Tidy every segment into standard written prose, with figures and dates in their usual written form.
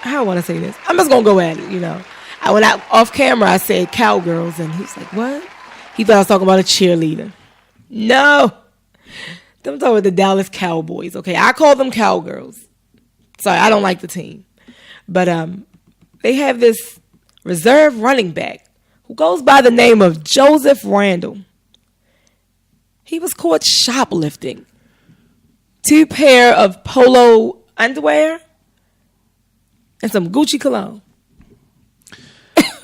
how I want to say this. I'm just gonna go at it. When I off camera, I said cowgirls, and he's like, "What?" He thought I was talking about a cheerleader. No, I'm talking about the Dallas Cowboys. Okay, I call them cowgirls. Sorry, I don't like the team, but they have this reserve running back who goes by the name of Joseph Randall. He was caught shoplifting 2 pair of polo underwear and some Gucci cologne.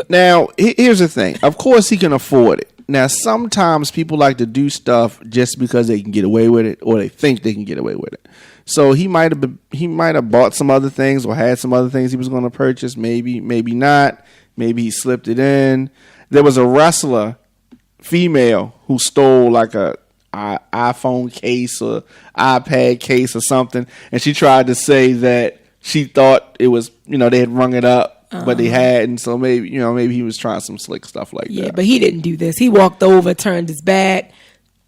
Now, here's the thing. Of course, he can afford it. Now, sometimes people like to do stuff just because they can get away with it, or they think they can get away with it. So he might have bought some other things or had some other things he was going to purchase. Maybe not. Maybe he slipped it in. There was a wrestler, female, who stole like a iPhone case or iPad case or something, and she tried to say that she thought it was, they had rung it up. But they hadn't, so maybe he was trying some slick stuff like that. Yeah, but he didn't do this. He walked over, turned his back,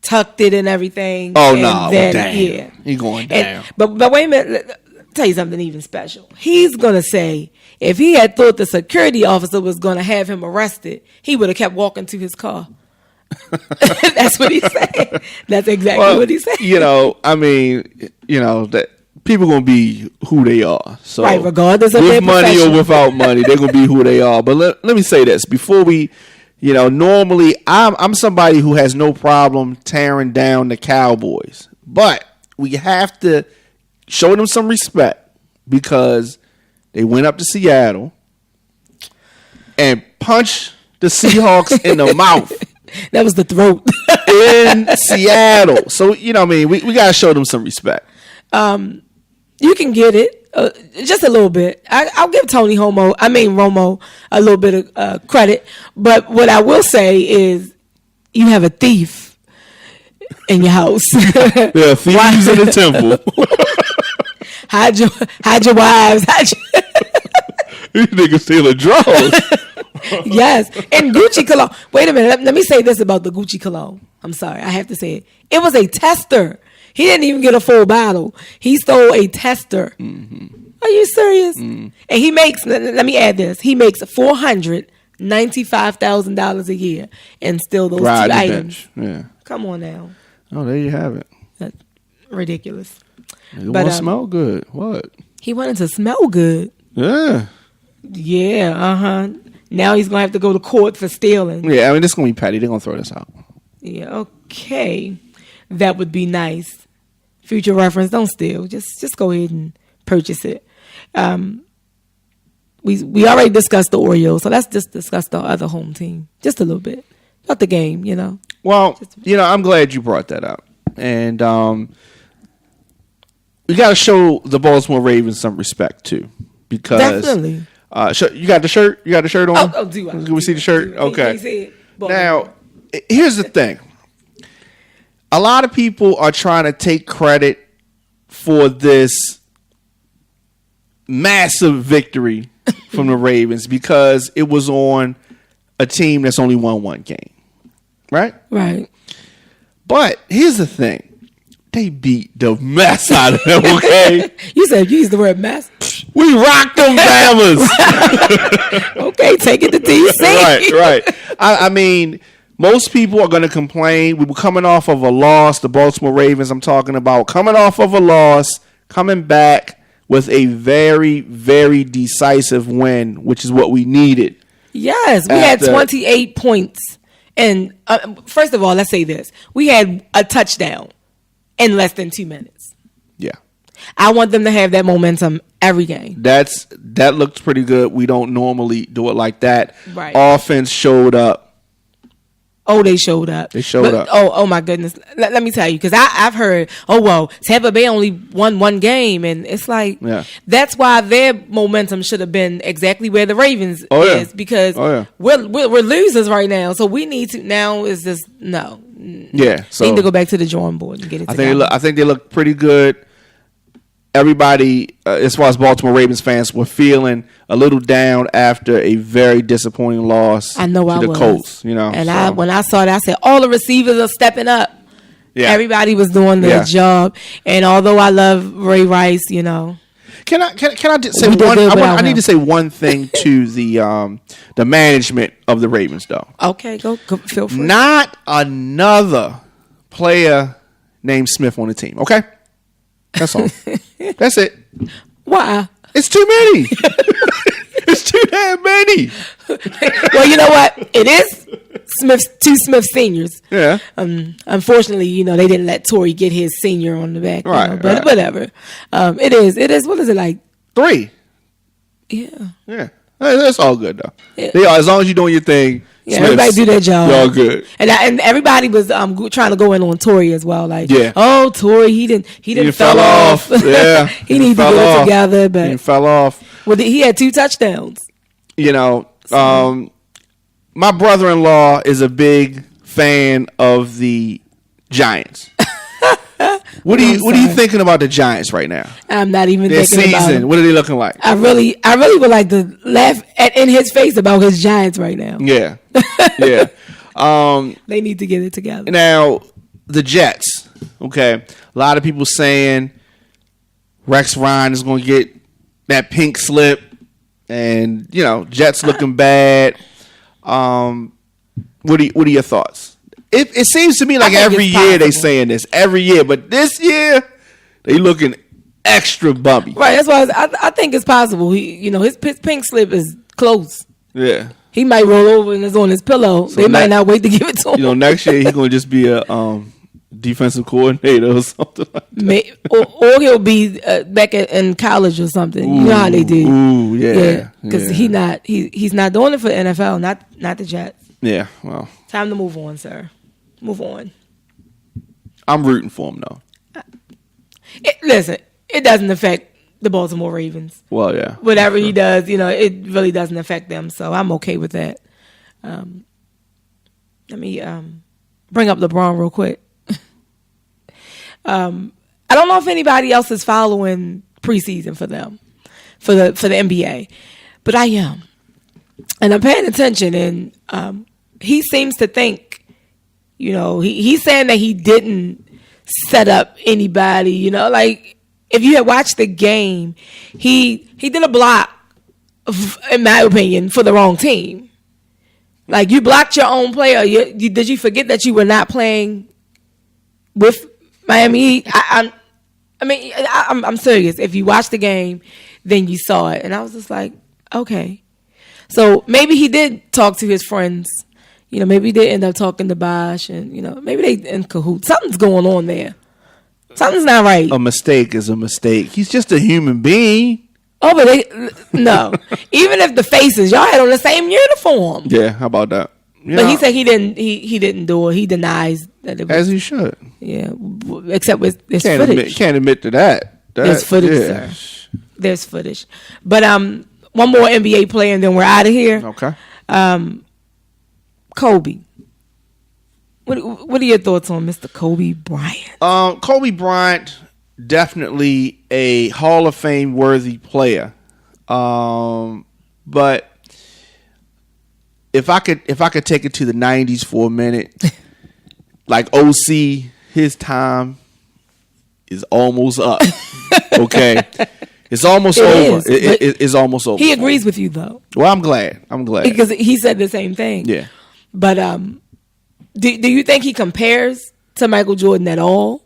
tucked it and everything. Oh no, damn. Yeah, he going down. But wait a minute, let me tell you something even special. He's gonna say if he had thought the security officer was gonna have him arrested, he would have kept walking to his car. That's what he said. That's exactly what he said. That. People gonna be who they are. So right, regardless of with their money profession. or without money, they're gonna be who they are. But let me say this before we, normally I'm somebody who has no problem tearing down the Cowboys, but we have to show them some respect because they went up to Seattle and punched the Seahawks in the mouth. That was the throat in Seattle. So we gotta show them some respect. You can get it just a little bit. I'll give Tony Romo a little bit of credit, but what I will say is you have a thief in your house. There are thieves in the temple. hide your wives. These niggas stealing drugs. Yes, and Gucci cologne. Wait a minute. Let me say this about the Gucci cologne. I'm sorry, I have to say it. It was a tester. He didn't even get a full bottle. He stole a tester. Mm-hmm. Are you serious? Mm. And he makes, let me add this, he makes $495,000 a year and still those 2 items. Yeah. Come on now. Oh, there you have it. That's ridiculous. It won't smell good. What? He wanted to smell good. Yeah. Yeah, uh-huh. Now he's going to have to go to court for stealing. Yeah, this is going to be petty. They're going to throw this out. Yeah, okay. That would be nice. Future reference, don't steal. Just go ahead and purchase it. We already discussed the Orioles, so let's just discuss the other home team. Just a little bit. Not the game, Well, I'm glad you brought that up. And we got to show the Baltimore Ravens some respect, too. Because definitely. You got the shirt? You got the shirt on? Oh, do I? Can we see the shirt? Okay. Now, Now, here's the thing. A lot of people are trying to take credit for this massive victory from the Ravens because it was on a team that's only won 1 game. Right? Right. But here's the thing. They beat the mess out of them, okay? You used the word mess. We rocked them Bammers. Okay, take it to DC. Right. I mean, most people are going to complain. We were coming off of a loss. The Baltimore Ravens, I'm talking about, coming off of a loss, coming back with a very, very decisive win, which is what we needed. Yes, we had 28 points. And first of all, let's say this. We had a touchdown in less than 2 minutes. Yeah. I want them to have that momentum every game. That looked pretty good. We don't normally do it like that. Right. Offense showed up. Oh, they showed up. Up. Oh my goodness. Let me tell you, because I've heard, Tampa Bay only won 1 game. And it's like, that's why their momentum should have been exactly where the Ravens is. Because we're losers right now. So we need to, now is just, no. Yeah. So they need to go back to the drawing board and get it together. I think they look pretty good. Everybody, as far as Baltimore Ravens fans, were feeling a little down after a very disappointing loss to the Colts. And when I saw that, I said, all the receivers are stepping up. Yeah. Everybody was doing their job. And although I love Ray Rice, Can I just say We did one? good I without need him. to say one thing to the management of the Ravens, though. Okay, go feel free. Not another player named Smith on the team. Okay, that's all. That's it. Why? It's too many. It's too damn many. Well, you know what? It is two Smith seniors. Yeah. Unfortunately, they didn't let Torrey get his senior on the back. Right, But right. whatever. It is. What is it like? 3. Yeah. Yeah. That's all good though. Yeah. They are, as long as you're doing your thing. Yeah, Smiths, everybody do their job. Y'all good. And everybody was trying to go in on Torrey as well. Like, Yeah. oh, Torrey, he didn't fell off. Yeah. he needs to fell get off. it together. He But fell off. he had 2 touchdowns. My brother-in-law is a big fan of the Giants. What are you thinking about the Giants right now? I'm not even Their thinking about season. him. What are they looking like? I really would like to laugh in his face about his Giants right now. Yeah. Yeah. They need to get it together. Now, the Jets. Okay. A lot of people saying Rex Ryan is going to get that pink slip. And, Jets looking bad. What are your thoughts? It seems to me like every year they saying this. Every year. But this year, they looking extra bumpy. Right. That's why I think it's possible. His pink slip is close. Yeah. He might roll over and it's on his pillow. So they might not wait to give it to him. Next year he's going to just be a defensive coordinator or something like that. Or he'll be back in college or something. You know how they do. Ooh, yeah. Because yeah. he's not doing it for the NFL, not the Jets. Yeah, well. Time to move on, sir. Move on. I'm rooting for him, though. Listen, it doesn't affect the Baltimore Ravens. Well, yeah. Whatever he does, it really doesn't affect them. So I'm okay with that. Let me bring up LeBron real quick. I don't know if anybody else is following preseason for them, for the NBA, but I am, and I'm paying attention. And he seems to think, he's saying that he didn't set up anybody. Like if you had watched the game, he did a block, in my opinion, for the wrong team. Like you blocked your own player. Did you forget that you were not playing with Miami? I'm serious. If you watched the game, then you saw it, and I was just like, okay. So maybe he did talk to his friends. Maybe he did end up talking to Bosh, and maybe they in cahoots. Something's going on there. Something's not right. A mistake is a mistake. He's just a human being. Oh, but no. Even if the faces, y'all had on the same uniform. Yeah, how about that? But he said he didn't do it. He denies that it was. As he should. Yeah, except with there's footage. Can't admit to that. There's footage, sir. There's footage. But one more NBA player, and then we're out of here. Okay. Kobe. What are your thoughts on Mr. Kobe Bryant? Kobe Bryant, definitely a Hall of Fame worthy player. But if I could take it to the 90s for a minute, like OC, his time is almost up. Okay. It's almost over. It's almost over. He agrees with you though. Well, I'm glad. Because he said the same thing. Yeah. But do you think he compares to Michael Jordan at all?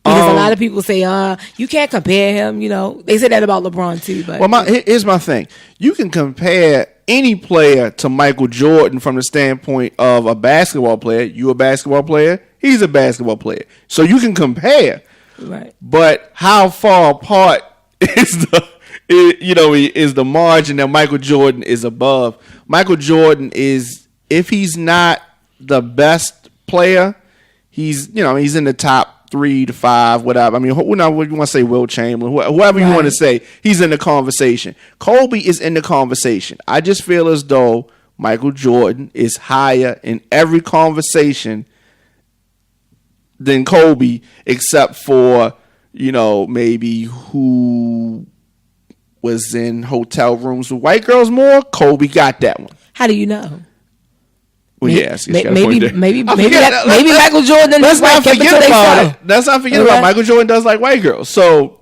Because a lot of people say, you can't compare him. They say that about LeBron too. But here's my thing: you can compare any player to Michael Jordan from the standpoint of a basketball player. You a basketball player, he's a basketball player, so you can compare. Right. But how far apart is the margin that Michael Jordan is above? Michael Jordan is, if he's not the best player, he's in the top 3 to 5, whatever. I mean, whatever you want to say, Will Chamberlain, whoever you want to say, he's in the conversation. Kobe is in the conversation. I just feel as though Michael Jordan is higher in every conversation than Kobe, except for, maybe who was in hotel rooms with white girls more. Kobe got that one. How do you know? Well, yes, maybe Michael Jordan. Let's not forget about it. Let's not forget about Michael Jordan does like white girls. So